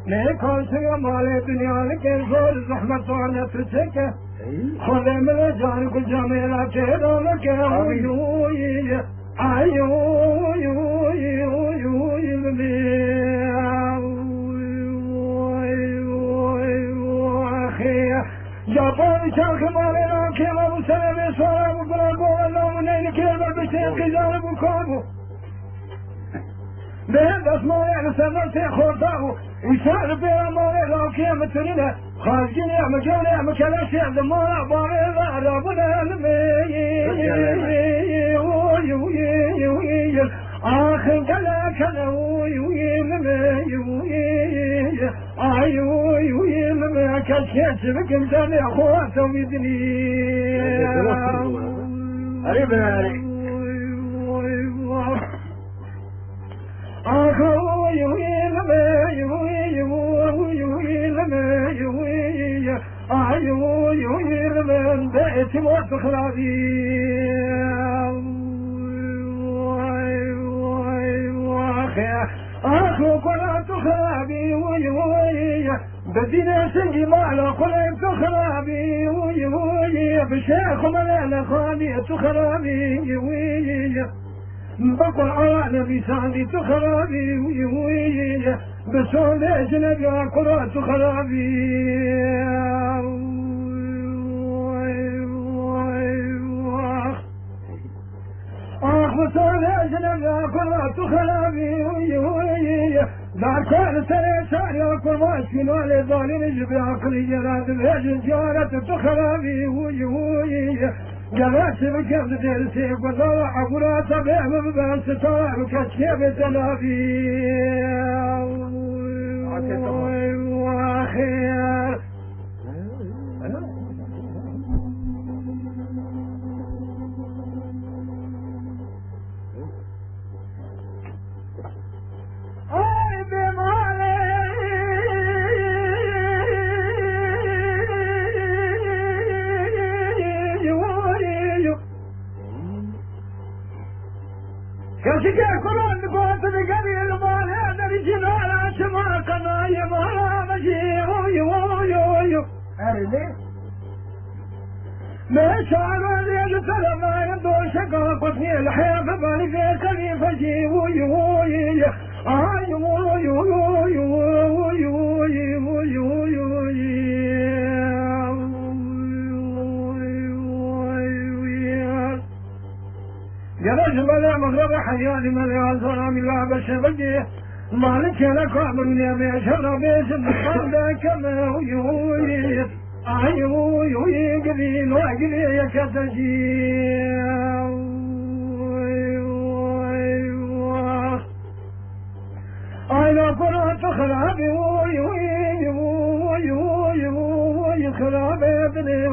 نیکان سیا مال دنیا لکن زور زحمت وانا تچکه خود من جان کو جمیلا که رام که آیوی یا پای چرخ مالی را که ما بسنه سواره بکنه گوه نامونه نکیل بر بشتیم خیزانه بکنه به دست مالی نسنن سی خورتاو ایسان بیرم مالی را که مترینه خارجی نعمه جو نعمه کلاشی عبد مالا باری را بنا نمی آخر جلا کنوی نمی کشیش بکم جانی خواه میدنی قریب ناری من بيت موت خلابي أخو كنت خلابي بدينا سنجي مالا كنت خلابي بشيخ ملالا خالي تخلابي بقول على بيساني تخرابي بسول اجنبي قرات تخرابي بسول اجنبي قرات تخرابي دار كان سنة ساري كل ما شنو لظالم يجب عقلي جراد بهجن جارة تخرابي جلس بكبد درسي وضلع عبرا تبع مبان ستار وكشيب تنافي وخير اي بمالي كشكا كلان قوت بقبيل مال هذا الجبال عشما قنايا مالا مجيء ما شعر الليل سلما يندو شقا قطني الحياة بالي في سبي فجي جرج بلا مغرب حياني من يعزنا من لعب شبجي مالك لك عمرني بشر بيسم الصندة كما قبيل وقبيل يكتجي أنا كنت خرابي خرابي ابني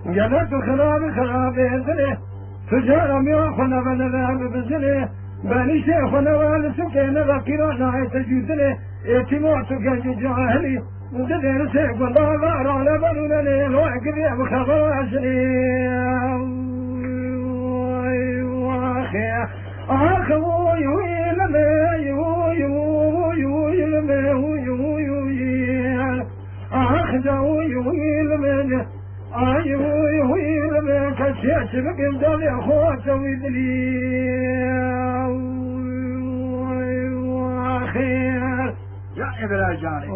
جلت خرابي ابني فجار ميوخنا بنذهب بزني بني شيخنا والسكين ذكرنا يتجدني اتموت كان جاهلي وددر سيق والله ضار على بنونني الوعق ذي بخبرشني أخوي لمن كشيش بقم دالي أخوات ويدلي خير يا ابن الجاري